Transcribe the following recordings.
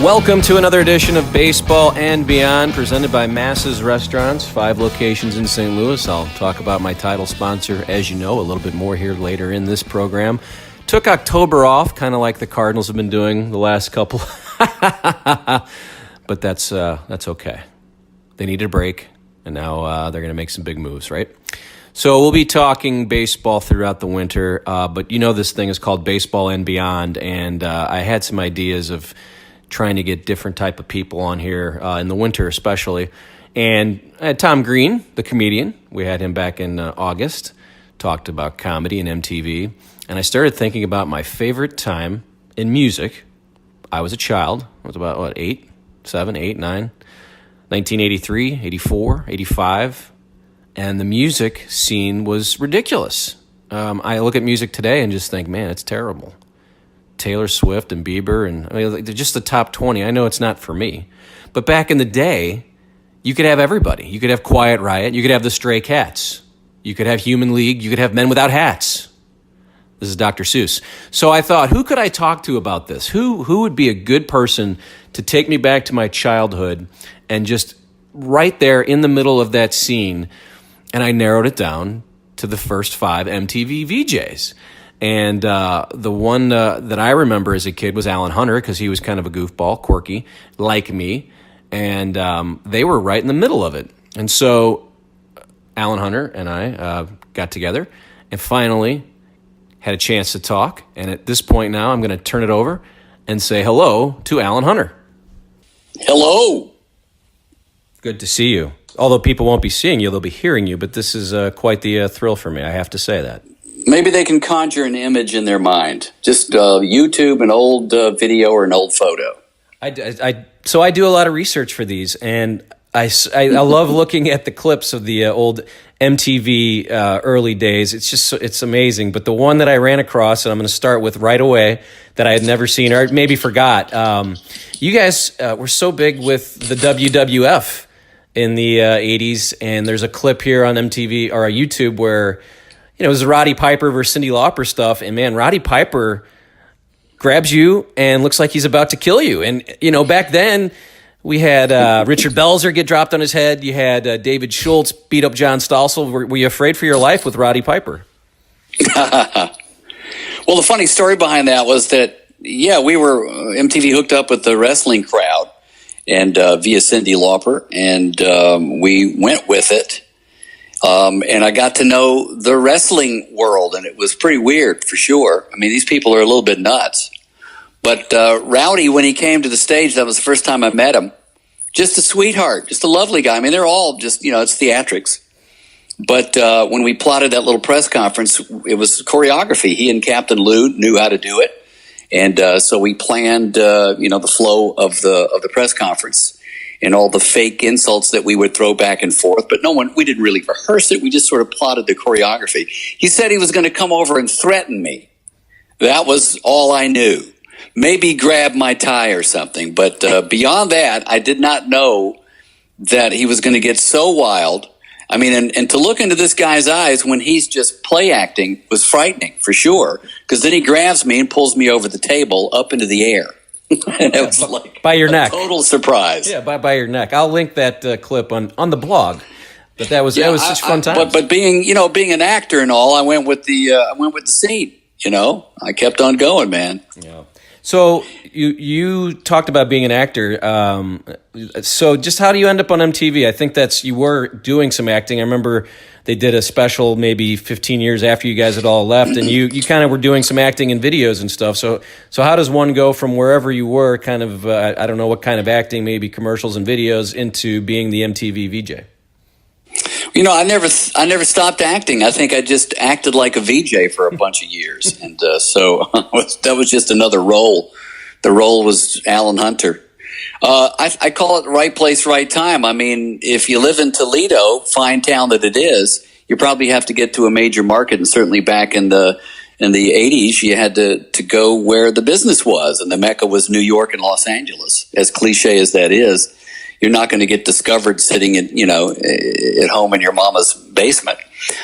Welcome to another edition of Baseball and Beyond, presented by Masses Restaurants, 5 locations in St. Louis. I'll talk about my title sponsor, as you know, a little bit more here later in this program. Took October off, kind of like the Cardinals have been doing the last couple. But that's okay. They needed a break, and now they're going to make some big moves, right? So we'll be talking baseball throughout the winter, but you know this thing is called Baseball and Beyond, and I had some ideas of trying to get different type of people on here in the winter especially. And I had Tom Green, the comedian. We had him back in August, talked about comedy and MTV. And I started thinking about my favorite time in music. I was a child. I was about, 8, 7, 8, 9, 1983, 84, 85. And the music scene was ridiculous. I look at music today and just think, man, it's terrible. Taylor Swift and Bieber, and I mean, they're just the top 20. I know it's not for me. But back in the day, you could have everybody. You could have Quiet Riot. You could have the Stray Cats. You could have Human League. You could have Men Without Hats. This is Dr. Seuss. So I thought, who could I talk to about this? Who would be a good person to take me back to my childhood and just right there in the middle of that scene? And I narrowed it down to the first 5 MTV VJs. And the one that I remember as a kid was Alan Hunter, because he was kind of a goofball, quirky, like me. And they were right in the middle of it. And so Alan Hunter and I got together and finally had a chance to talk. And at this point now, I'm going to turn it over and say hello to Alan Hunter. Hello. Good to see you. Although people won't be seeing you, they'll be hearing you. But this is quite the thrill for me. I have to say that. Maybe they can conjure an image in their mind. Just YouTube, an old video or an old photo. So I do a lot of research for these, and I love looking at the clips of the old MTV early days. It's amazing. But the one that I ran across, and I'm going to start with right away, that I had never seen or maybe forgot. You guys were so big with the WWF in the 80s, and there's a clip here on MTV or YouTube where it was Roddy Piper versus Cyndi Lauper stuff, and man, Roddy Piper grabs you and looks like he's about to kill you. And back then we had Richard Belzer get dropped on his head. You had David Schultz beat up John Stossel. Were you afraid for your life with Roddy Piper? Well, the funny story behind that was that we were MTV hooked up with the wrestling crowd and via Cyndi Lauper, and we went with it. And I got to know the wrestling world, and it was pretty weird for sure. I mean, these people are a little bit nuts. But Rowdy, when he came to the stage, that was the first time I met him. Just a sweetheart, just a lovely guy. I mean, they're all just, it's theatrics. But when we plotted that little press conference, it was choreography. He and Captain Lou knew how to do it. And so we planned, the flow of the press conference and all the fake insults that we would throw back and forth. But we didn't really rehearse it. We just sort of plotted the choreography. He said he was going to come over and threaten me. That was all I knew. Maybe grab my tie or something. But beyond that, I did not know that he was going to get so wild. I mean, and to look into this guy's eyes when he's just play acting was frightening for sure. Because then he grabs me and pulls me over the table up into the air. And it was like by your neck. Total surprise. Yeah, by your neck. I'll link that clip on the blog. But that was such fun time. But being an actor and all, I went with the scene. I kept on going, man. Yeah. So you talked about being an actor. So just how do you end up on MTV? I think you were doing some acting. I remember they did a special maybe 15 years after you guys had all left, and you kind of were doing some acting in videos and stuff. So how does one go from wherever you were, kind of I don't know what kind of acting, maybe commercials and videos, into being the MTV VJ? I never stopped acting. I think I just acted like a VJ for a bunch of years, and so that was just another role. The role was Alan Hunter. I call it right place, right time. I mean, if you live in Toledo, fine town that it is, you probably have to get to a major market. And certainly back in the 80s, you had to go where the business was. And the Mecca was New York and Los Angeles. As cliche as that is, you're not going to get discovered sitting at home in your mama's basement.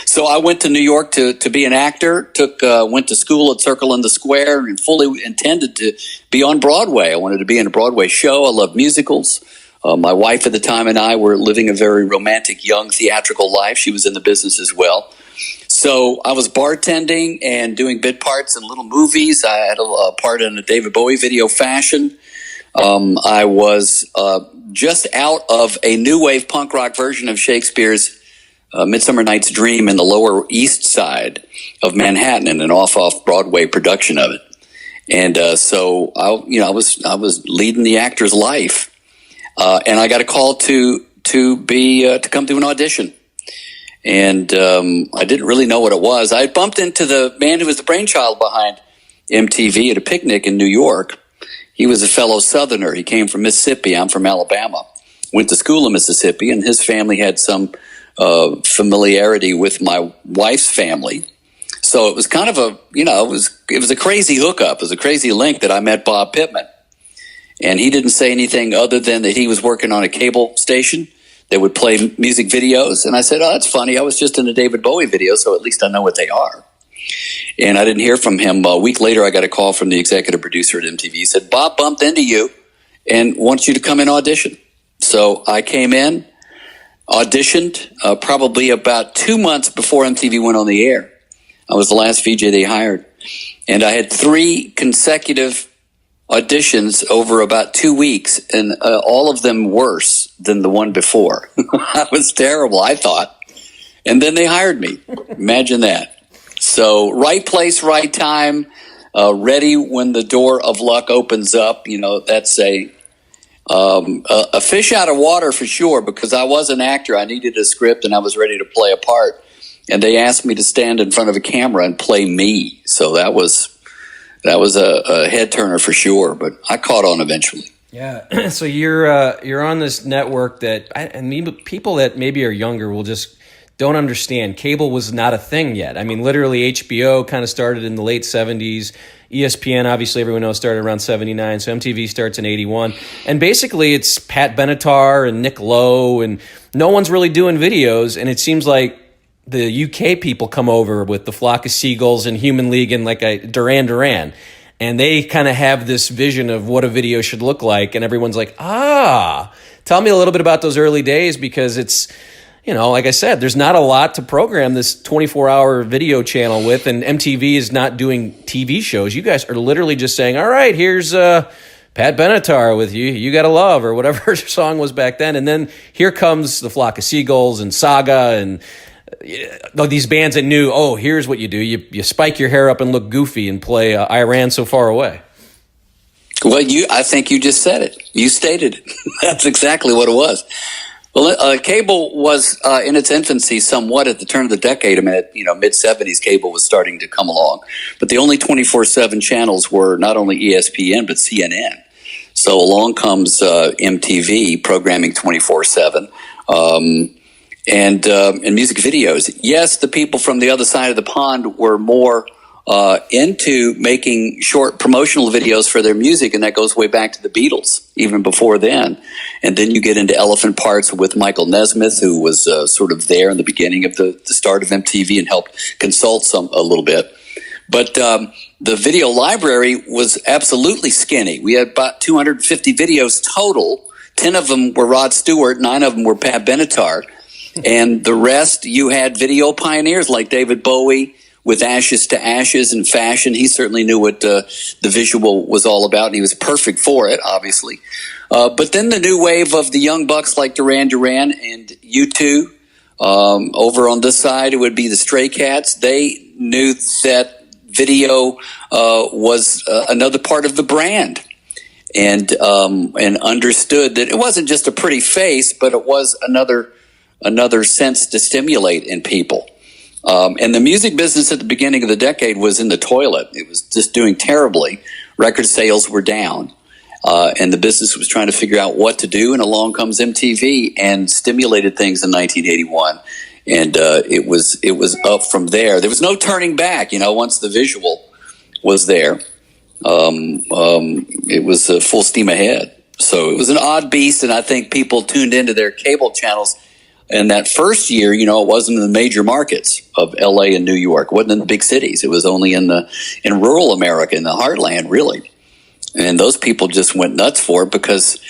So I went to New York to be an actor, went to school at Circle in the Square, and fully intended to be on Broadway. I wanted to be in a Broadway show. I love musicals. My wife at the time and I were living a very romantic, young, theatrical life. She was in the business as well. So I was bartending and doing bit parts in little movies. I had a part in a David Bowie video, Fashion. I was just out of a new wave punk rock version of Shakespeare's Midsummer Night's Dream in the Lower East Side of Manhattan, in an off Broadway production of it. And so I was leading the actor's life, and I got a call to come to an audition. And I didn't really know what it was. I bumped into the man who was the brainchild behind MTV at a picnic in New York. He was a fellow Southerner. He came from Mississippi. I'm from Alabama. Went to school in Mississippi, and his family had some familiarity with my wife's family. So it was kind of it was a crazy hookup. It was a crazy link that I met Bob Pittman. And he didn't say anything other than that he was working on a cable station that would play music videos. And I said, oh, that's funny. I was just in a David Bowie video, so at least I know what they are. And I didn't hear from him. A week later, I got a call from the executive producer at MTV. He said, Bob bumped into you and wants you to come and audition. So I came in, auditioned probably about 2 months before MTV went on the air. I was the last VJ they hired. And I had 3 consecutive auditions over about 2 weeks, and all of them worse than the one before. I was terrible, I thought. And then they hired me. Imagine that. So right place, right time, ready when the door of luck opens up. That's a fish out of water for sure, because I was an actor. I needed a script and I was ready to play a part. And they asked me to stand in front of a camera and play me. So that was a head turner for sure, but I caught on eventually. Yeah. So you're on this network people that maybe are younger will just don't understand. Cable was not a thing yet. I mean, literally HBO kind of started in the late 70s. ESPN, obviously everyone knows, started around 79. So MTV starts in 81. And basically it's Pat Benatar and Nick Lowe, and no one's really doing videos. And it seems like the UK people come over with the Flock of Seagulls and Human League and like a Duran Duran. And they kind of have this vision of what a video should look like. And everyone's like, tell me a little bit about those early days, because it's, like I said, there's not a lot to program this 24-hour video channel with, and MTV is not doing TV shows. You guys are literally just saying, all right, here's Pat Benatar with You Gotta Love, or whatever her song was back then. And then here comes the Flock of Seagulls and Saga and these bands that knew, here's what you do. You spike your hair up and look goofy and play I Ran So Far Away. Well, I think you just said it. You stated it. That's exactly what it was. Well, cable was in its infancy somewhat at the turn of the decade. I mean, mid-70s, cable was starting to come along. But the only 24/7 channels were not only ESPN, but CNN. So along comes MTV programming 24/7. And music videos. Yes, the people from the other side of the pond were more into making short promotional videos for their music, and that goes way back to the Beatles, even before then. And then you get into Elephant Parts with Michael Nesmith, who was sort of there in the beginning of the start of MTV and helped consult a little bit. But the video library was absolutely skinny. We had about 250 videos total. 10 of them were Rod Stewart, 9 of them were Pat Benatar. And the rest, you had video pioneers like David Bowie with Ashes to Ashes and Fashion. He certainly knew what the visual was all about, and he was perfect for it, obviously. But then the new wave of the young bucks like Duran Duran and U2. Over on this side, it would be the Stray Cats. They knew that video was another part of the brand. And understood that it wasn't just a pretty face, but it was another sense to stimulate in people. And the music business at the beginning of the decade was in the toilet. It was just doing terribly. Record sales were down. And the business was trying to figure out what to do. And along comes MTV and stimulated things in 1981. And it was up from there. There was no turning back, once the visual was there. It was full steam ahead. So it was an odd beast, and I think people tuned into their cable channels And that first year, it wasn't in the major markets of LA and New York. It wasn't in the big cities. It was only in rural America, in the heartland, really. And those people just went nuts for it, because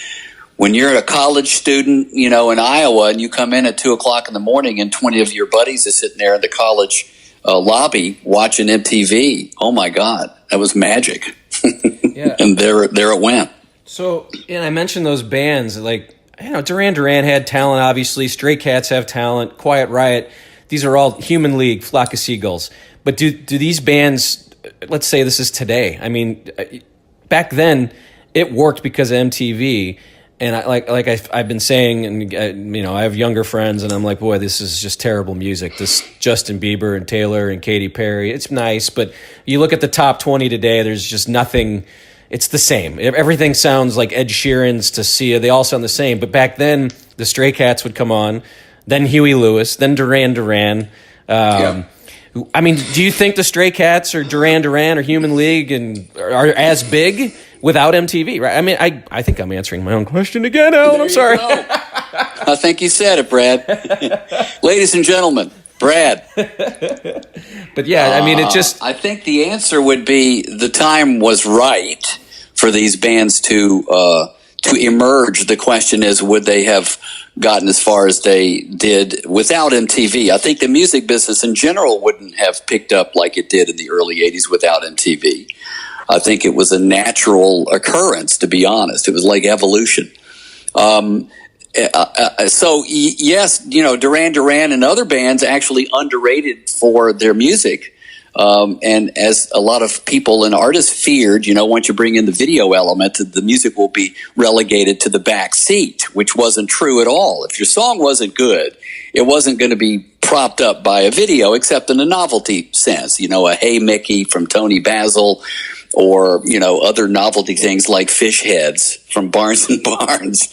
when you're a college student, in Iowa, and you come in at 2:00 in the morning and 20 of your buddies are sitting there in the college lobby watching MTV, oh my God, that was magic. Yeah. And there it went. So, and I mentioned those bands, like, Duran Duran had talent, obviously. Stray Cats have talent. Quiet Riot. These are all Human League, Flock of Seagulls. But do these bands, let's say this is today. I mean, back then it worked because of MTV. And I've been saying, and I have younger friends, and I'm like, boy, this is just terrible music. This Justin Bieber and Taylor and Katy Perry, it's nice, but you look at the top 20 today, there's just nothing. It's the same. Everything sounds like Ed Sheeran's to Sia. They all sound the same. But back then, the Stray Cats would come on, then Huey Lewis, then Duran Duran. I mean, do you think the Stray Cats or Duran Duran or Human League are as big without MTV? Right? I mean, I think I'm answering my own question again, Alan. I'm sorry. I think you said it, Brad. Ladies and gentlemen, Brad. But yeah, I mean, it just... I think the answer would be the time was right for these bands to emerge. The question is, would they have gotten as far as they did without MTV? I think the music business in general wouldn't have picked up like it did in the early 80s without MTV. I think it was a natural occurrence, to be honest. It was like evolution. So yes, Duran Duran and other bands actually underrated for their music. And as a lot of people and artists feared, once you bring in the video element, the music will be relegated to the back seat, which wasn't true at all. If your song wasn't good, it wasn't going to be propped up by a video, except in a novelty sense. A Hey Mickey from Tony Basil, or, other novelty things like Fish Heads from Barnes and Barnes.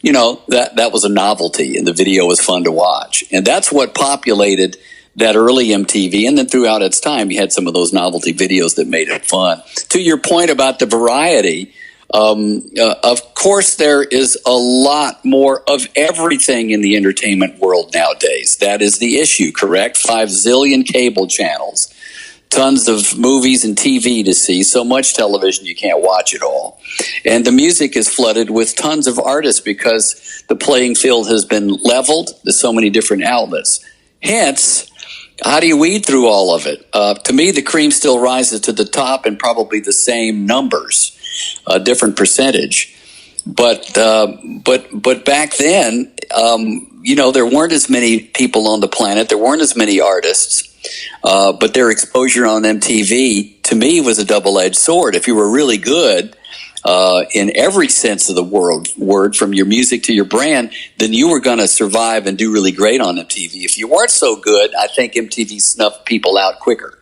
That was a novelty, and the video was fun to watch. And that's what populated that early MTV. And then throughout its time, you had some of those novelty videos that made it fun. To your point about the variety, of course, there is a lot more of everything in the entertainment world nowadays. That is the issue, correct? 5 zillion cable channels. Tons of movies and TV to see, so much television you can't watch it all. And the music is flooded with tons of artists because the playing field has been leveled. There's so many different outlets. Hence, how do you weed through all of it? To me, the cream still rises to the top in probably the same numbers, a different percentage. But back then, there weren't as many people on the planet. There weren't as many artists. But their exposure on MTV, to me, was a double-edged sword. If you were really good in every sense of the word, from your music to your brand, then you were going to survive and do really great on MTV. If you weren't so good, I think MTV snuffed people out quicker.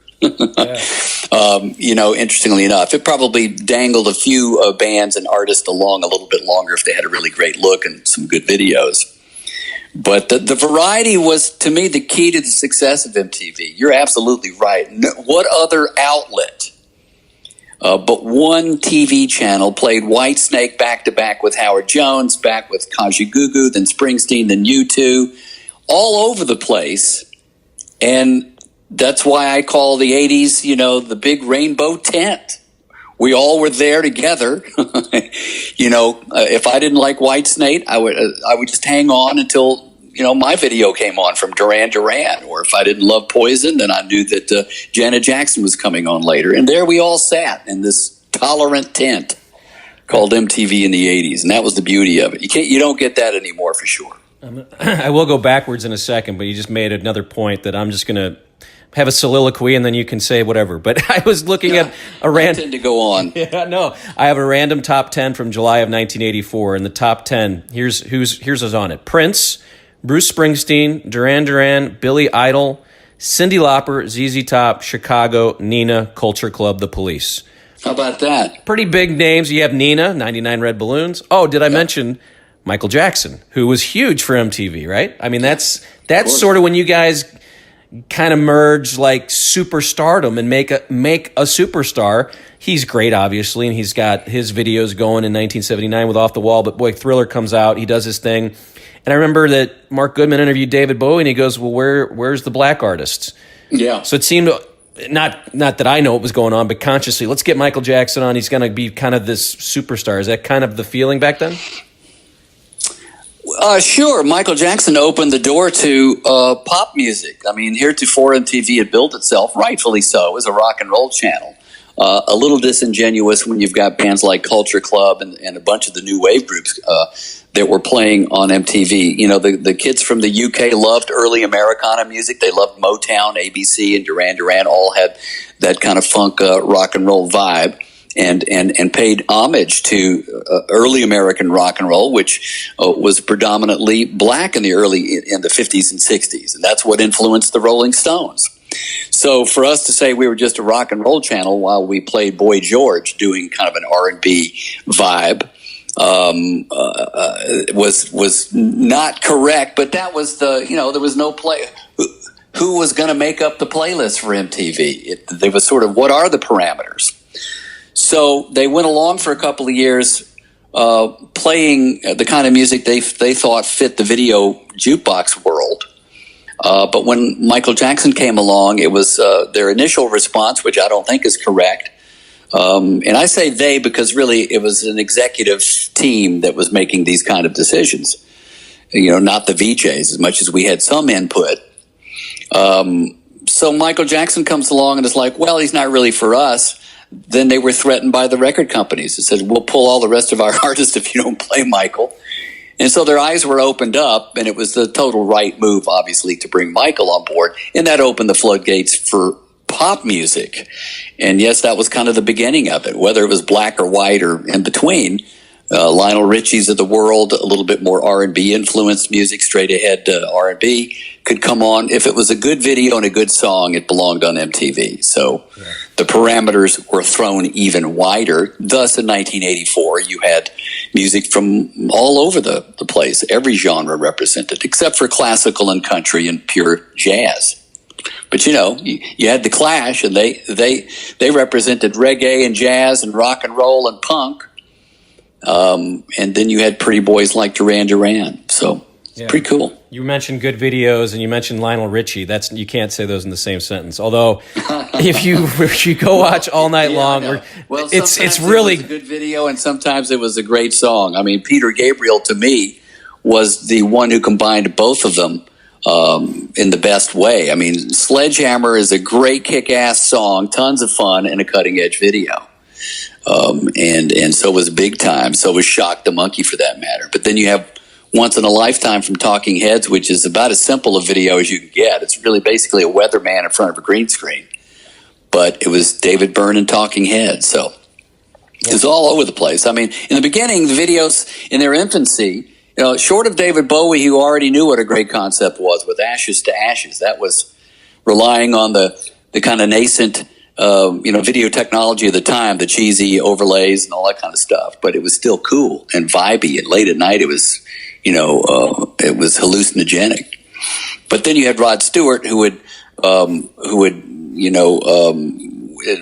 Interestingly enough, it probably dangled a few bands and artists along a little bit longer if they had a really great look and some good videos. But the variety was, to me, the key to the success of MTV. You're absolutely right. What other outlet but one TV channel played Whitesnake back-to-back with Howard Jones, back with Kajagoogoo, then Springsteen, then U2, all over the place. And that's why I call the 80s, the big rainbow tent. We all were there together. If I didn't like Whitesnake, I would just hang on until, my video came on from Duran Duran. Or if I didn't love Poison, then I knew that Janet Jackson was coming on later. And there we all sat in this tolerant tent called MTV in the 80s. And that was the beauty of it. You don't get that anymore for sure. I will go backwards in a second, but you just made another point that I'm just going to have a soliloquy, and then you can say whatever. But I was looking at a random... I tend to go on. Yeah, no. I have a random top 10 from July of 1984. In the top 10, here's who's on it. Prince, Bruce Springsteen, Duran Duran, Billy Idol, Cyndi Lauper, ZZ Top, Chicago, Nina, Culture Club, The Police. How about that? Pretty big names. You have Nina, 99 Red Balloons. Oh, did I mention Michael Jackson, who was huge for MTV, right? I mean, that's sort of when you guys... kind of merge like superstardom and make a superstar. He's great, obviously, and he's got his videos going in 1979 with Off the Wall, but boy, Thriller comes out, he does his thing. And I remember that Mark Goodman interviewed David Bowie, and he goes, well, where's the black artists? Yeah. So it seemed, not that I know what was going on, but consciously, let's get Michael Jackson on. He's going to be kind of this superstar. Is that kind of the feeling back then? Sure. Michael Jackson opened the door to pop music. I mean, heretofore MTV had built itself, rightfully so, as a rock and roll channel. A little disingenuous when you've got bands like Culture Club and a bunch of the new wave groups that were playing on MTV. You know, the kids from the UK loved early Americana music. They loved Motown, ABC, and Duran Duran. All had that kind of funk rock and roll vibe. And paid homage to early American rock and roll, which was predominantly black in the 50s and 60s, and that's what influenced the Rolling Stones. So for us to say we were just a rock and roll channel while we played Boy George doing kind of an R&B vibe was not correct. But that was there was no play. Who was going to make up the playlist for MTV? There was sort of, what are the parameters? So they went along for a couple of years playing the kind of music they thought fit the video jukebox world. But when Michael Jackson came along, it was their initial response, which I don't think is correct. And I say they because really it was an executive team that was making these kind of decisions. You know, not the VJs, as much as we had some input. So Michael Jackson comes along and is like, well, he's not really for us. Then they were threatened by the record companies. It said, we'll pull all the rest of our artists if you don't play Michael. And so their eyes were opened up, and it was the total right move, obviously, to bring Michael on board. And that opened the floodgates for pop music. And yes, that was kind of the beginning of it, whether it was black or white or in between. Lionel Richie's of the world, a little bit more R&B influenced music, straight ahead R&B could come on. If it was a good video and a good song, it belonged on MTV. So the parameters were thrown even wider. Thus, in 1984, you had music from all over the place, every genre represented, except for classical and country and pure jazz. But you had the Clash, and they represented reggae and jazz and rock and roll and punk. And then you had pretty boys like Duran Duran. So it's pretty cool. You mentioned good videos, and you mentioned Lionel Richie. You can't say those in the same sentence. Although, if you go watch All Night Long, it's really a good video, and sometimes it was a great song. I mean, Peter Gabriel to me was the one who combined both of them in the best way. I mean, Sledgehammer is a great kick-ass song, tons of fun, and a cutting-edge video. And so was Big Time. So was Shock the Monkey, for that matter. But then you have Once in a Lifetime from Talking Heads, which is about as simple a video as you can get. It's really basically a weatherman in front of a green screen. But it was David Byrne and Talking Heads. So it was all over the place. I mean, in the beginning, the videos in their infancy, short of David Bowie, who already knew what a great concept was with Ashes to Ashes, that was relying on the kind of nascent video technology of the time, the cheesy overlays and all that kind of stuff. But it was still cool and vibey. And late at night, it was, it was hallucinogenic. But then you had Rod Stewart, who would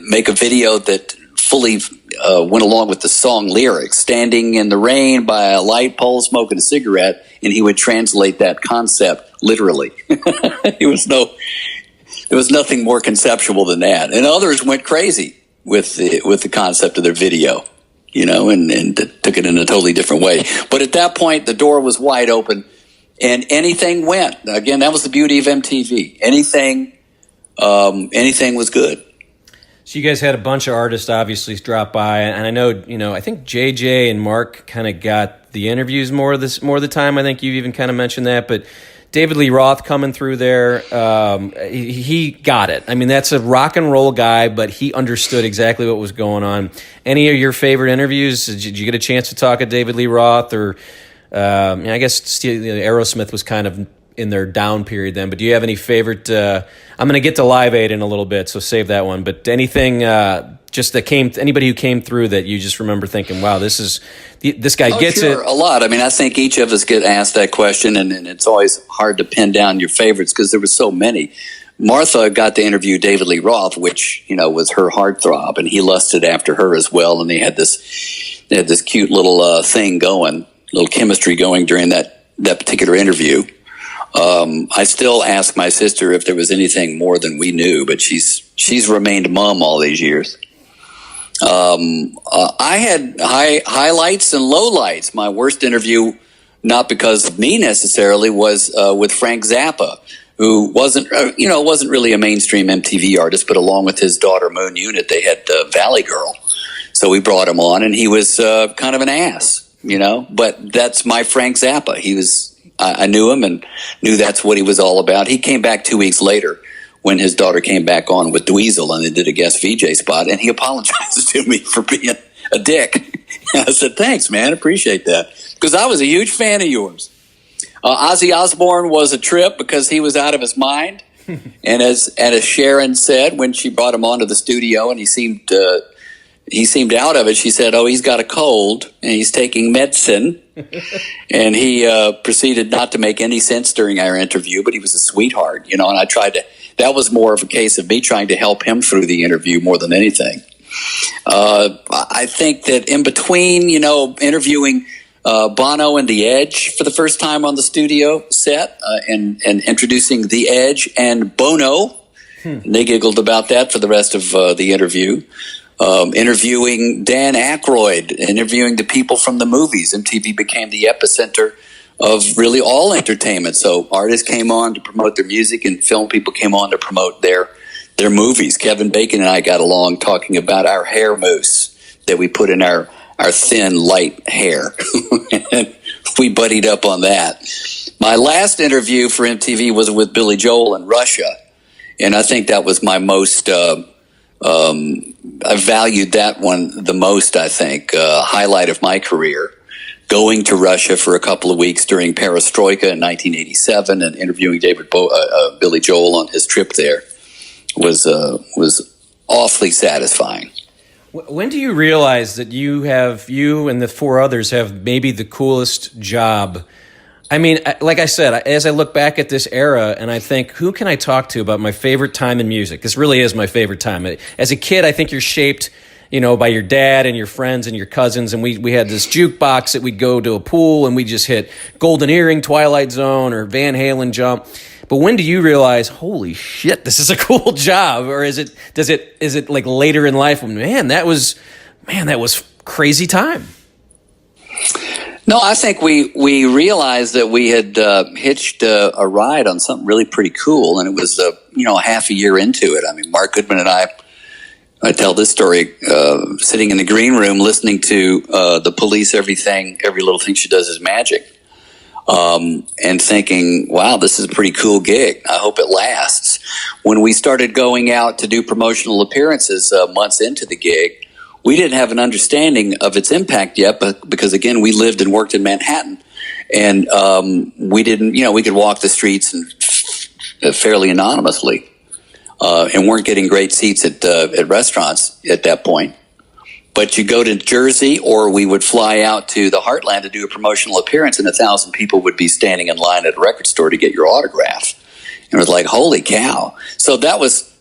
make a video that fully went along with the song lyrics, standing in the rain by a light pole, smoking a cigarette, and he would translate that concept literally. There was nothing more conceptual than that. And others went crazy with the concept of their video, and took it in a totally different way. But at that point, the door was wide open, and anything went. Again, that was the beauty of MTV. Anything was good. So you guys had a bunch of artists obviously drop by, and I know, I think JJ and Mark kind of got the interviews more of the time. I think you even kind of mentioned that, but David Lee Roth coming through there, he got it. I mean, that's a rock and roll guy, but he understood exactly what was going on. Any of your favorite interviews? Did you get a chance to talk to David Lee Roth? Or I guess Aerosmith was kind of in their down period then, but do you have any favorite? I'm going to get to Live Aid in a little bit, so save that one. But anything anybody who came through that you just remember thinking, wow, this guy gets it? A lot. I mean, I think each of us get asked that question, and it's always hard to pin down your favorites because there were so many. Martha got to interview David Lee Roth, which, was her heartthrob, and he lusted after her as well. And they had this cute little thing going, little chemistry going during that particular interview. I still ask my sister if there was anything more than we knew, but she's remained mum all these years. I had highlights and lowlights. My worst interview, not because of me necessarily, was with Frank Zappa, who wasn't really a mainstream MTV artist, but along with his daughter Moon Unit, they had Valley Girl. So we brought him on, and he was kind of an ass, But that's my Frank Zappa. I knew him and knew that's what he was all about. He came back 2 weeks later when his daughter came back on with Dweezil, and they did a guest VJ spot, and he apologized to me for being a dick. I said, thanks, man. Appreciate that. Because I was a huge fan of yours. Ozzy Osbourne was a trip because he was out of his mind. And as Sharon said, when she brought him onto the studio and he seemed out of it, she said, oh, he's got a cold and he's taking medicine. And he proceeded not to make any sense during our interview, but he was a sweetheart, and I that was more of a case of me trying to help him through the interview more than anything. I think that in between, interviewing Bono and The Edge for the first time on the studio set and introducing The Edge and Bono, and they giggled about that for the rest of the interview. Interviewing Dan Aykroyd, interviewing the people from the movies. MTV became the epicenter of really all entertainment. So artists came on to promote their music, and film people came on to promote their movies. Kevin Bacon and I got along talking about our hair mousse that we put in our thin, light hair. We buddied up on that. My last interview for MTV was with Billy Joel in Russia, and I think that was my most... I valued that one the most, I think, highlight of my career. Going to Russia for a couple of weeks during Perestroika in 1987 and interviewing Billy Joel on his trip there was awfully satisfying. When do you realize that you and the four others have maybe the coolest job? I mean, like I said, as I look back at this era and I think, who can I talk to about my favorite time in music? This really is my favorite time. As a kid, I think you're shaped, by your dad and your friends and your cousins. And we had this jukebox that we'd go to a pool and we just hit Golden Earring, Twilight Zone, or Van Halen Jump. But when do you realize, holy shit, this is a cool job? Or is it like later in life when, that was crazy time? No, I think we realized that we had hitched a ride on something really pretty cool, and it was half a year into it. I mean, Mark Goodman and I tell this story sitting in the green room listening to the Police. Every little thing she does is magic, and thinking, wow, this is a pretty cool gig. I hope it lasts. When we started going out to do promotional appearances months into the gig, we didn't have an understanding of its impact yet, but because again, we lived and worked in Manhattan, and we didn't, we could walk the streets and fairly anonymously, and weren't getting great seats at restaurants at that point. But you go to Jersey, or we would fly out to the Heartland to do a promotional appearance, and 1,000 people would be standing in line at a record store to get your autograph. And it was like, holy cow! So that was.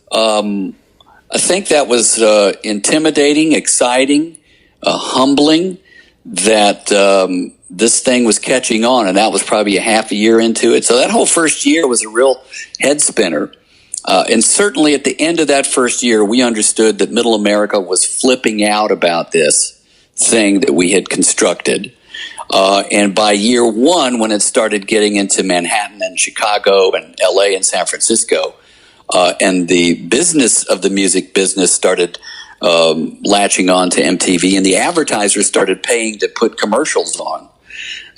I think that was intimidating, exciting, humbling that this thing was catching on, and that was probably a half a year into it. So that whole first year was a real head spinner. And certainly at the end of that first year, we understood that Middle America was flipping out about this thing that we had constructed. And by year one, when it started getting into Manhattan and Chicago and LA and San Francisco, and the business of the music business started latching on to MTV, and the advertisers started paying to put commercials on,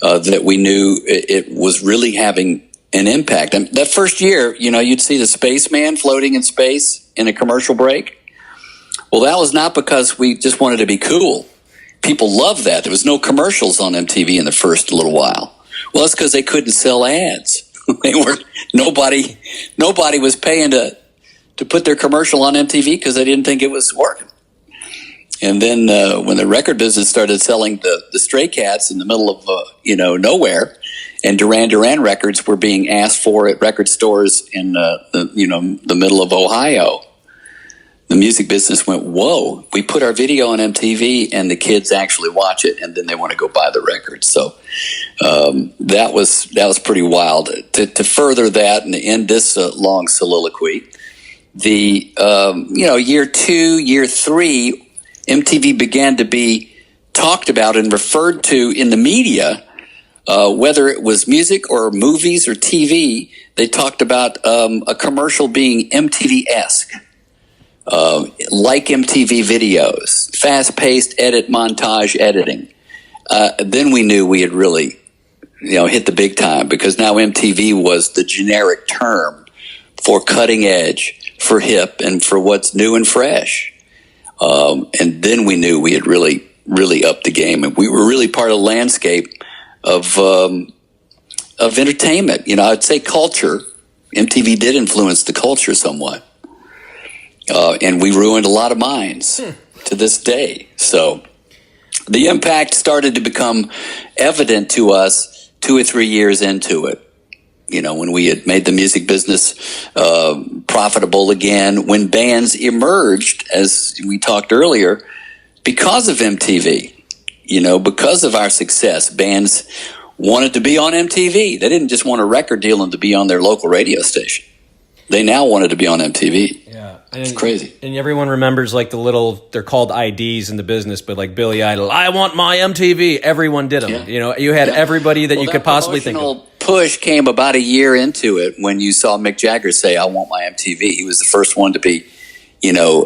that we knew it was really having an impact. And that first year, you'd see the spaceman floating in space in a commercial break. Well, that was not because we just wanted to be cool. People loved that. There was no commercials on MTV in the first little while. Well, that's because they couldn't sell ads. Nobody was paying to put their commercial on MTV because they didn't think it was working. And then when the record business started selling the Stray Cats in the middle of nowhere, and Duran Duran records were being asked for at record stores in the middle of Ohio. The music business went, whoa, we put our video on MTV and the kids actually watch it and then they want to go buy the record. So that was pretty wild. To further that and to end this long soliloquy, the year 2, year 3, MTV began to be talked about and referred to in the media, whether it was music or movies or TV. They talked about a commercial being MTV-esque. Like MTV videos, fast-paced edit montage editing. Then we knew we had really, hit the big time, because now MTV was the generic term for cutting edge, for hip, and for what's new and fresh. And then we knew we had really, really upped the game, and we were really part of the landscape of entertainment. I'd say culture. MTV did influence the culture somewhat. And we ruined a lot of minds to this day. So the impact started to become evident to us 2 or 3 years into it. When we had made the music business profitable again, when bands emerged, as we talked earlier, because of MTV. Because of our success, bands wanted to be on MTV. They didn't just want a record deal and to be on their local radio station. They now wanted to be on MTV. Yeah. It's crazy. And everyone remembers they're called IDs in the business, but like Billy Idol, I want my MTV. Everyone did them. Yeah. You had everybody that you could possibly think of. Push came about a year into it when you saw Mick Jagger say, I want my MTV. He was the first one to be,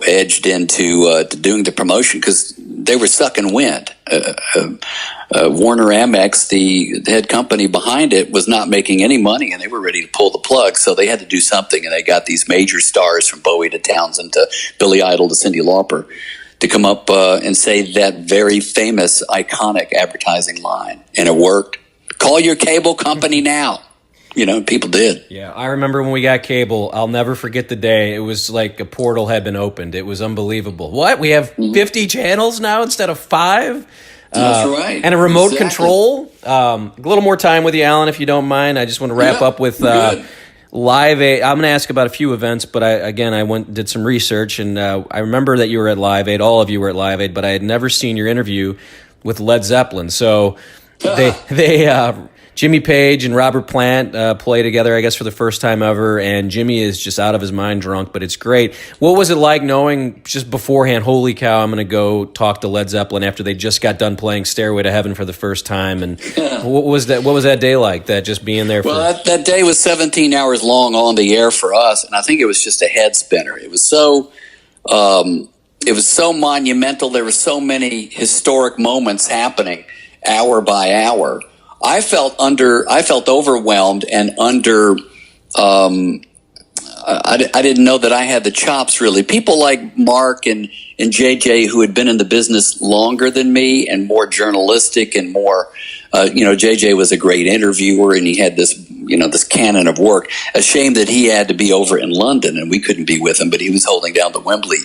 edged into doing the promotion because they were sucking wind. Warner Amex, the head company behind it, was not making any money, and they were ready to pull the plug. So they had to do something, and they got these major stars from Bowie to Townsend to Billy Idol to Cyndi Lauper to come up and say that very famous, iconic advertising line, and it worked. Call your cable company now. People did. Yeah, I remember when we got cable. I'll never forget the day. It was like a portal had been opened. It was unbelievable. What? We have 50 channels now instead of 5? That's right. And a remote control. A little more time with you, Alan, if you don't mind. I just want to wrap up with Live Aid. I'm going to ask about a few events, but I did some research, and I remember that you were at Live Aid. All of you were at Live Aid, but I had never seen your interview with Led Zeppelin. So they Jimmy Page and Robert Plant play together, I guess, for the first time ever, and Jimmy is just out of his mind drunk, but it's great. What was it like knowing just beforehand, holy cow, I'm going to go talk to Led Zeppelin after they just got done playing Stairway to Heaven for the first time? And what was that day like, that just being there? That day was 17 hours long on the air for us, and I think it was just a head spinner. It was so monumental. There were so many historic moments happening hour by hour. I felt overwhelmed and under. I didn't know that I had the chops. Really, people like Mark and JJ, who had been in the business longer than me and more journalistic and more. JJ was a great interviewer, and he had this canon of work. A shame that he had to be over in London and we couldn't be with him, but he was holding down the Wembley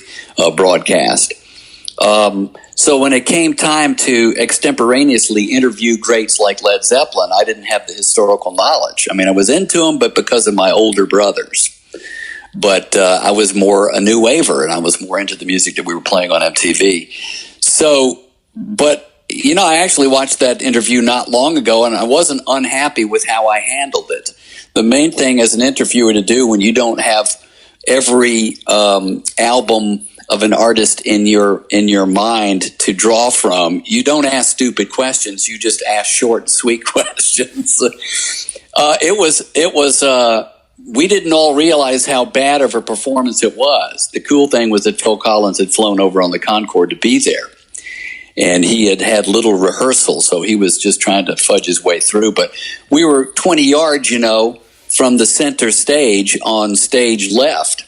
broadcast. So when it came time to extemporaneously interview greats like Led Zeppelin, I didn't have the historical knowledge. I mean, I was into them, but because of my older brothers. But I was more a new waver, and I was more into the music that we were playing on MTV. So, but, I actually watched that interview not long ago, and I wasn't unhappy with how I handled it. The main thing as an interviewer to do when you don't have every album of an artist in your mind to draw from, you don't ask stupid questions. You just ask short and sweet questions. We didn't all realize how bad of a performance it was. The cool thing was that Phil Collins had flown over on the Concorde to be there, and he had little rehearsal, so he was just trying to fudge his way through. But we were 20 yards, from the center stage on stage left.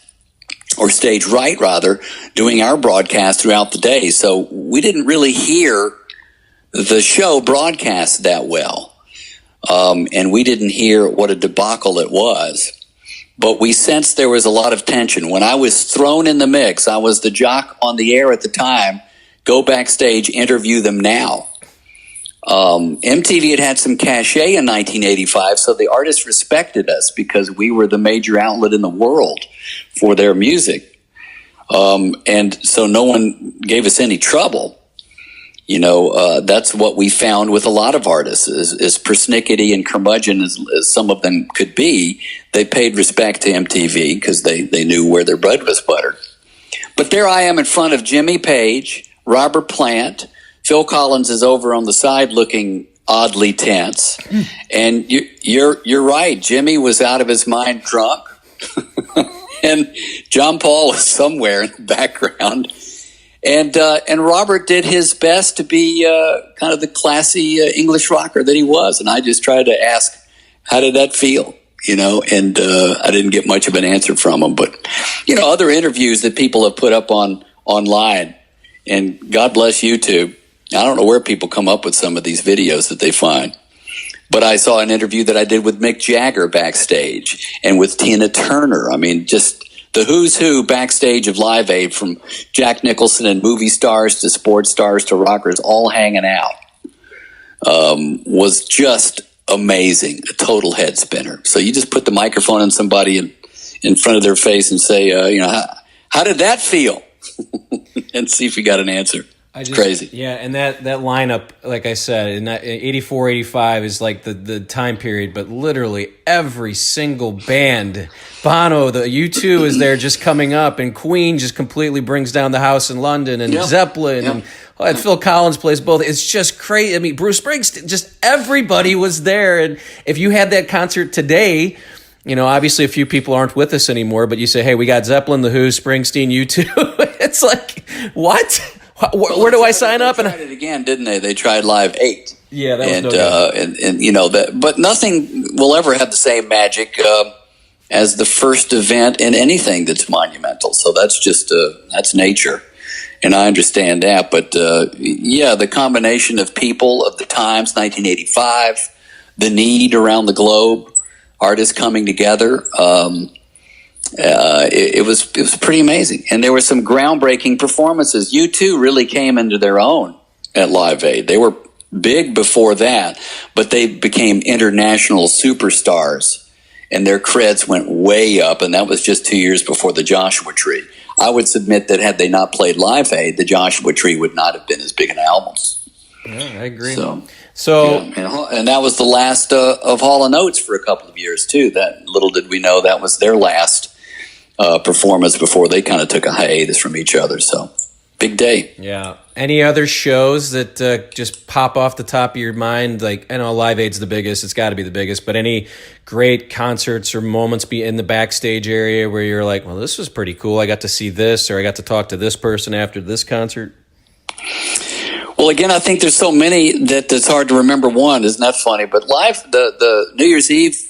Or stage right, rather, doing our broadcast throughout the day. So we didn't really hear the show broadcast that well. And we didn't hear what a debacle it was. But we sensed there was a lot of tension. When I was thrown in the mix, I was the jock on the air at the time. Go backstage, interview them now. MTV had some cachet in 1985, so the artists respected us because we were the major outlet in the world for their music. And so no one gave us any trouble. That's what we found with a lot of artists, as persnickety and curmudgeon as some of them could be. They paid respect to MTV because they knew where their bread was buttered. But there I am in front of Jimmy Page, Robert Plant. Phil Collins is over on the side looking oddly tense. And you're right. Jimmy was out of his mind drunk. And John Paul was somewhere in the background. And Robert did his best to be kind of the classy English rocker that he was. And I just tried to ask, how did that feel? And I didn't get much of an answer from him. But, other interviews that people have put up online, and God bless YouTube. I don't know where people come up with some of these videos that they find. But I saw an interview that I did with Mick Jagger backstage and with Tina Turner. I mean, just the who's who backstage of Live Aid, from Jack Nicholson and movie stars to sports stars to rockers, all hanging out, was just amazing. A total head spinner. So you just put the microphone on somebody in front of their face and say, how did that feel? And see if you got an answer. Crazy. Yeah, and that lineup, like I said, in 84, 85 is like the time period, but literally every single band, Bono, the U2 is there just coming up, and Queen just completely brings down the house in London, and Zeppelin, and Phil Collins plays both. It's just crazy. I mean, Bruce Springsteen, just everybody was there. And if you had that concert today, obviously a few people aren't with us anymore, but you say, hey, we got Zeppelin, The Who, Springsteen, U2. It's like, what? Where do I sign up? They tried it again, didn't they? They tried Live 8. Yeah, that was no good. And but nothing will ever have the same magic as the first event in anything that's monumental. So that's just that's nature, and I understand that. But the combination of people, of the times, 1985, the need around the globe, artists coming together. It was pretty amazing, and there were some groundbreaking performances. U2 really came into their own at Live Aid. They were big before that, but they became international superstars, and their creds went way up. And that was just 2 years before the Joshua Tree. I would submit that had they not played Live Aid, the Joshua Tree would not have been as big an album. Yeah, I agree. So and that was the last of Hall & Oates for a couple of years too. That little did we know that was their last performance before they kind of took a hiatus from each other. So big day. Yeah. Any other shows that just pop off the top of your mind? Like, I know Live Aid's the biggest. It's got to be the biggest. But any great concerts or moments be in the backstage area where you're like, well, this was pretty cool. I got to see this, or I got to talk to this person after this concert. Well, again, I think there's so many that it's hard to remember one. Isn't that funny? But the New Year's Eve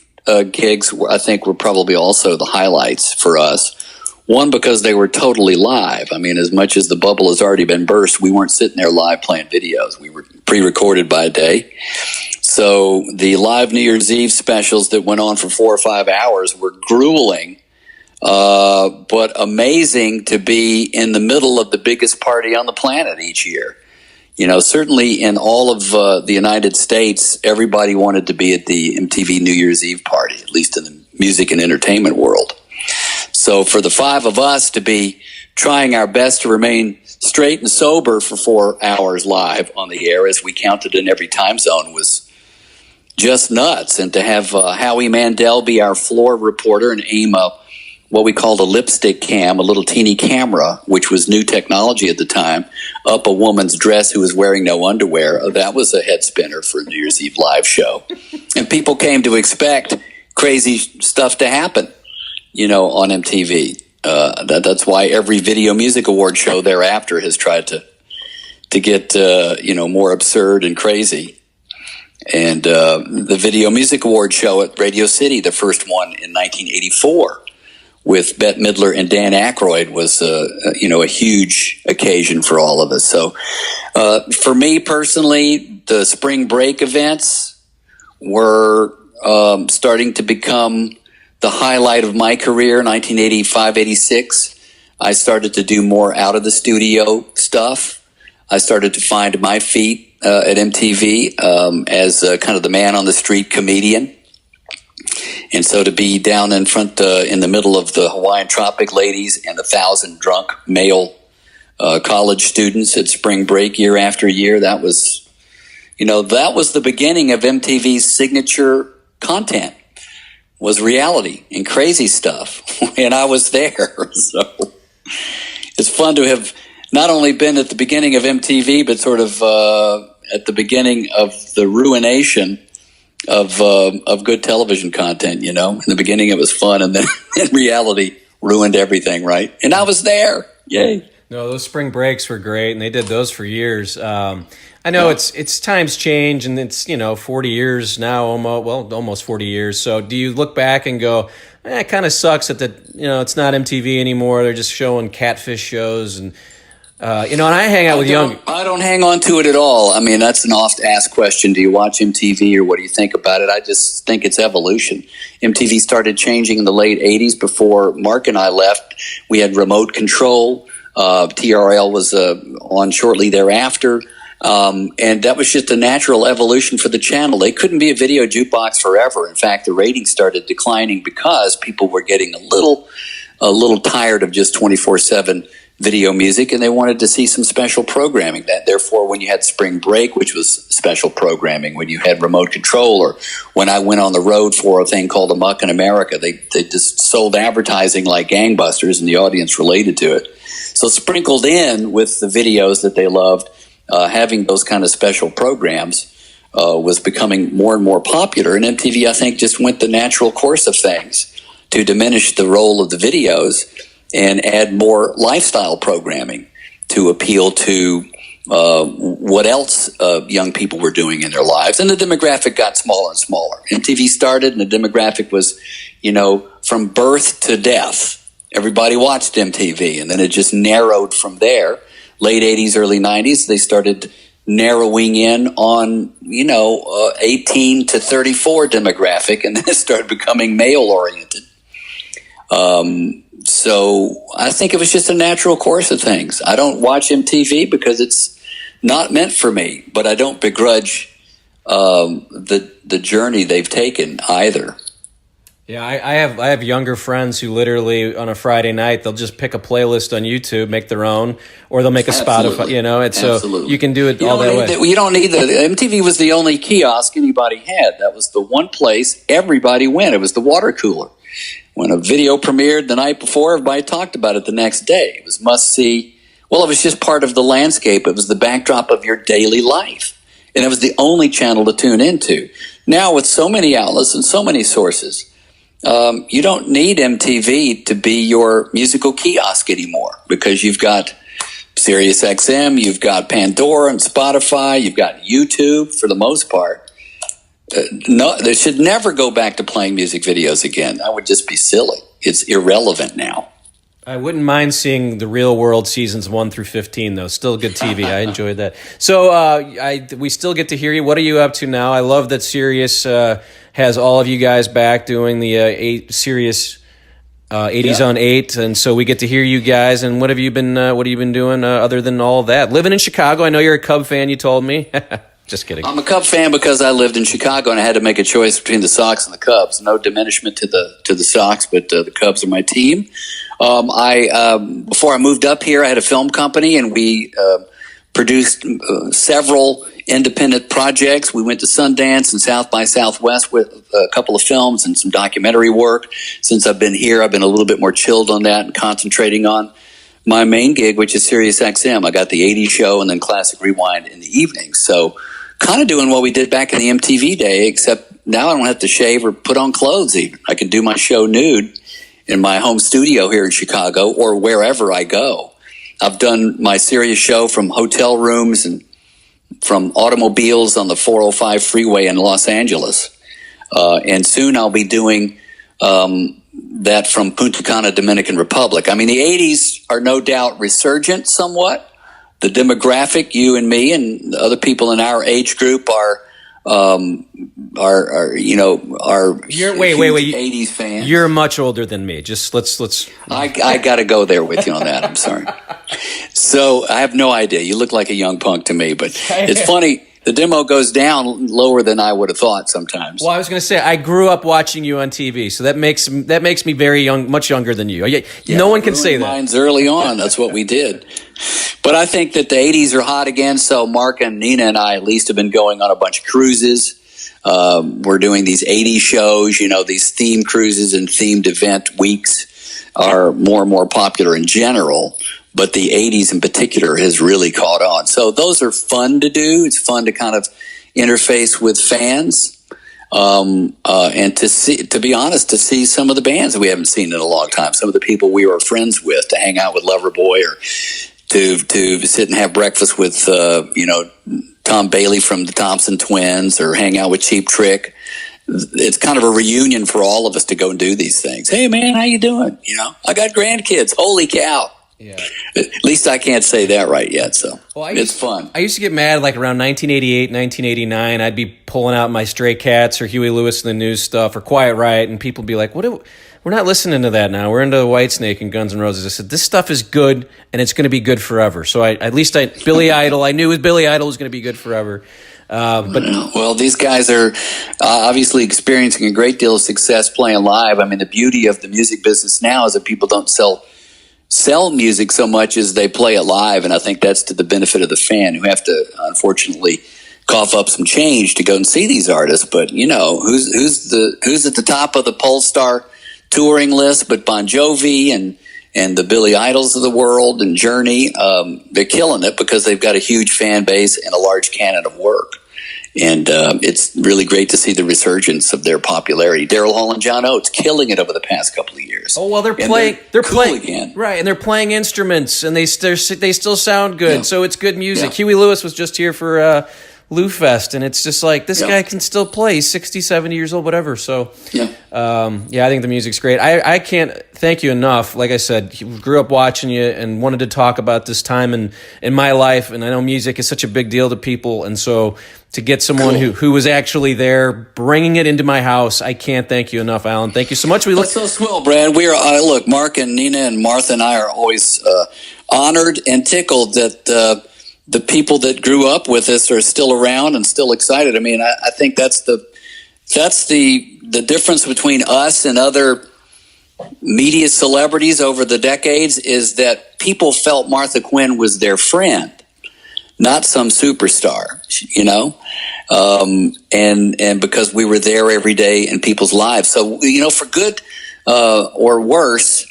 gigs, I think, were probably also the highlights for us. One, because they were totally live. I mean, as much as the bubble has already been burst, we weren't sitting there live playing videos. We were pre-recorded by day. So the live New Year's Eve specials that went on for 4 or 5 hours were grueling, but amazing to be in the middle of the biggest party on the planet each year. Certainly in all of the United States, everybody wanted to be at the MTV New Year's Eve party, at least in the music and entertainment world. So for the 5 of us to be trying our best to remain straight and sober for 4 hours live on the air, as we counted in every time zone, was just nuts. And to have Howie Mandel be our floor reporter and aim up what we called a lipstick cam, a little teeny camera, which was new technology at the time, up a woman's dress who was wearing no underwear, that was a head spinner for a New Year's Eve live show. And people came to expect crazy stuff to happen, on MTV. That's why every Video Music Award show thereafter has tried to get, more absurd and crazy. And the Video Music Award show at Radio City, the first one in 1984, with Bette Midler and Dan Aykroyd, was a huge occasion for all of us. So for me personally, the spring break events were starting to become the highlight of my career. 1985, 86, I started to do more out of the studio stuff. I started to find my feet at MTV as kind of the man on the street comedian. And so to be down in front, in the middle of the Hawaiian Tropic ladies and 1,000 drunk male college students at spring break year after year, that was the beginning of MTV's signature content, was reality and crazy stuff. And I was there. So it's fun to have not only been at the beginning of MTV, but sort of at the beginning of the ruination of good television content. In the beginning it was fun, and then in reality ruined everything, right? And I was there. Yay. No, those spring breaks were great, and they did those for years. I know it's times change, and it's 40 years now, almost 40 years. So do you look back and go, it kind of sucks that it's not MTV anymore. They're just showing catfish shows, and and I hang out with young. I don't hang on to it at all. I mean, that's an oft asked question. Do you watch MTV, or what do you think about it? I just think it's evolution. MTV started changing in the late 80s. Before Mark and I left, we had remote control. TRL was on shortly thereafter. And that was just a natural evolution for the channel. They couldn't be a video jukebox forever. In fact, the ratings started declining because people were getting a little tired of just 24/7 video music, and they wanted to see some special programming. Therefore, when you had spring break, which was special programming, when you had remote control, or when I went on the road for a thing called Amuck in America, they just sold advertising like gangbusters, and the audience related to it. So sprinkled in with the videos that they loved, having those kind of special programs was becoming more and more popular. And MTV, I think, just went the natural course of things to diminish the role of the videos and add more lifestyle programming to appeal to what else young people were doing in their lives. And the demographic got smaller and smaller. MTV started, and the demographic was, from birth to death. Everybody watched MTV, and then it just narrowed from there. Late 80s, early 90s, they started narrowing in on, 18 to 34 demographic, and then it started becoming male-oriented. So I think it was just a natural course of things. I don't watch MTV because it's not meant for me, but I don't begrudge the journey they've taken either. Yeah, I have younger friends who literally on a Friday night they'll just pick a playlist on YouTube, make their own, or they'll make a Spotify. And so you can do it all that way. You don't need MTV was the only kiosk anybody had. That was the one place everybody went. It was the water cooler. When a video premiered the night before, everybody talked about it the next day. It was must see. Well, it was just part of the landscape. It was the backdrop of your daily life, and it was the only channel to tune into. Now, with so many outlets and so many sources, you don't need MTV to be your musical kiosk anymore, because you've got Sirius XM, you've got Pandora and Spotify, you've got YouTube for the most part. No, they should never go back to playing music videos again. That would just be silly. It's irrelevant now. I wouldn't mind seeing the Real World seasons 1 through 15, though. Still good TV. I enjoyed that. So we still get to hear you. What are you up to now? I love that Sirius has all of you guys back doing the Sirius 80s on 8, and so we get to hear you guys. And what have you been doing other than all that? Living in Chicago. I know you're a Cub fan. You told me. Just kidding. I'm a Cub fan because I lived in Chicago and I had to make a choice between the Sox and the Cubs. No diminishment to the Sox, but the Cubs are my team. Before I moved up here, I had a film company, and we produced several independent projects. We went to Sundance and South by Southwest with a couple of films and some documentary work. Since I've been here, I've been a little bit more chilled on that and concentrating on my main gig, which is Sirius XM. I got the 80s show and then Classic Rewind in the evening. So kind of doing what we did back in the MTV day, except now I don't have to shave or put on clothes even. I can do my show nude in my home studio here in Chicago or wherever I go. I've done my Sirius show from hotel rooms and from automobiles on the 405 freeway in Los Angeles. And soon I'll be doing that from Punta Cana, Dominican Republic. I mean, the 80s are no doubt resurgent somewhat. The demographic, you and me and other people in our age group are huge wait. 80s fans. You're much older than me. Just let's. I got to go there with you on that. I'm sorry. So I have no idea. You look like a young punk to me, but it's funny. the demo goes down lower than I would have thought sometimes. Well, I was going to say, I grew up watching you on TV, so that makes me very young, much younger than you. No one can say that. Mine's early on. That's what we did. But I think that the 80s are hot again, so Mark and Nina and I at least have been going on a bunch of cruises. We're doing these 80s shows, these theme cruises and themed event weeks are more and more popular in general, but the 80s in particular has really caught on. So those are fun to do. It's fun to kind of interface with fans. And to be honest, to see some of the bands that we haven't seen in a long time, some of the people we were friends with, to hang out with Loverboy, or to sit and have breakfast with, Tom Bailey from the Thompson Twins, or hang out with Cheap Trick. It's kind of a reunion for all of us to go and do these things. Hey man, how you doing? I got grandkids. Holy cow. Yeah. At least I can't say that right yet, so it's fun. I used to get mad like around 1988, 1989. I'd be pulling out my Stray Cats or Huey Lewis and the News stuff or Quiet Riot, and people would be like, we're not listening to that now. We're into Whitesnake and Guns N' Roses. I said, this stuff is good, and it's going to be good forever. So Billy Idol, I knew Billy Idol was going to be good forever. Well, these guys are obviously experiencing a great deal of success playing live. I mean, the beauty of the music business now is that people don't sell music so much as they play it live, and I think that's to the benefit of the fan, who have to unfortunately cough up some change to go and see these artists. But who's at the top of the Polestar touring list but Bon Jovi and the Billy Idols of the world and Journey? They're killing it because they've got a huge fan base and a large canon of work. And it's really great to see the resurgence of their popularity. Daryl Hall and John Oates killing it over the past couple of years. Oh well, they're playing again, right? And they're playing instruments, and they still sound good. Yeah. So it's good music. Yeah. Huey Lewis was just here for Lou Fest, and it's just like this guy can still play. He's 60, 70 years old, whatever. So I think the music's great. I can't thank you enough. Like I said, grew up watching you and wanted to talk about this time in my life, and I know music is such a big deal to people, and so to get someone who was actually there, bringing it into my house, I can't thank you enough, Alan. Thank you so much. That's so swell, Brad. We are look, Mark and Nina and Martha and I are always honored and tickled that the people that grew up with us are still around and still excited. I mean, I think that's the difference between us and other media celebrities over the decades, is that people felt Martha Quinn was their friend, not some superstar, and because we were there every day in people's lives. So, for good or worse,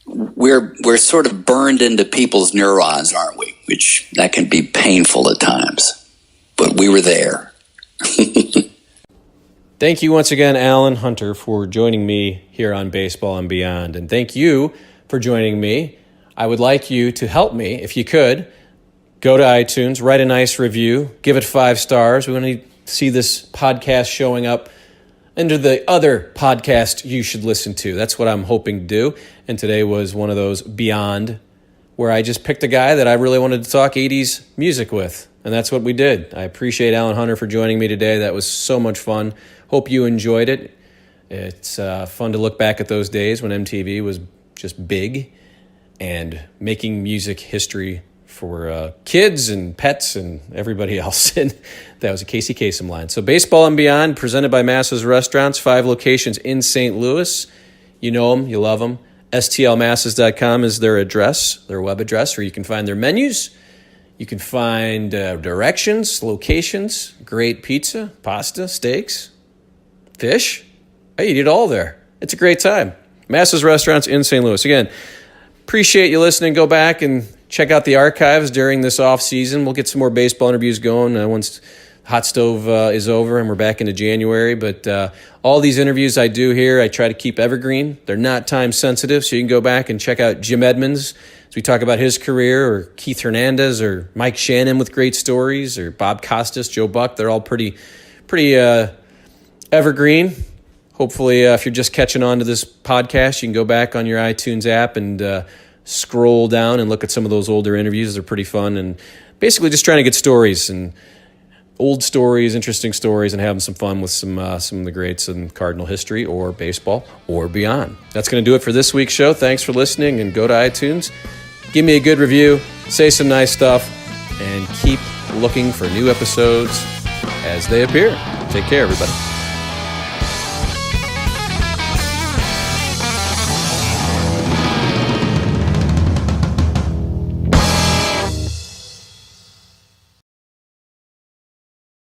we're sort of burned into people's neurons, aren't we? Which that can be painful at times, but we were there. Thank you once again, Alan Hunter, for joining me here on Baseball and Beyond. And thank you for joining me. I would like you to help me, if you could, go to iTunes, write a nice review, give it 5 stars. We want to see this podcast showing up under the other podcast you should listen to. That's what I'm hoping to do. And today was one of those Beyond, where I just picked a guy that I really wanted to talk 80s music with. And that's what we did. I appreciate Alan Hunter for joining me today. That was so much fun. Hope you enjoyed it. It's fun to look back at those days when MTV was just big and making music history for kids and pets and everybody else. And that was a Casey Kasem line. So Baseball and Beyond, presented by Massa's Restaurants, 5 locations in St. Louis. You know them, you love them. STLMassas.com is their address, their web address, where you can find their menus. You can find directions, locations, great pizza, pasta, steaks, fish. Hey, you eat it all there. It's a great time. Massa's Restaurants in St. Louis. Again, appreciate you listening. Go back and check out the archives during this off season. We'll get some more baseball interviews going once Hot Stove is over and we're back into January. But all these interviews I do here, I try to keep evergreen. They're not time sensitive, so you can go back and check out Jim Edmonds as we talk about his career, or Keith Hernandez, or Mike Shannon with great stories, or Bob Costas, Joe Buck. They're all pretty evergreen. Hopefully, if you're just catching on to this podcast, you can go back on your iTunes app and scroll down and look at some of those older interviews. They're pretty fun, and basically just trying to get stories and old stories, interesting stories, and having some fun with some of the greats in Cardinal history or baseball or beyond. That's going to do it for this week's show. Thanks for listening, and go to iTunes. Give me a good review, say some nice stuff, and keep looking for new episodes as they appear. Take care, everybody.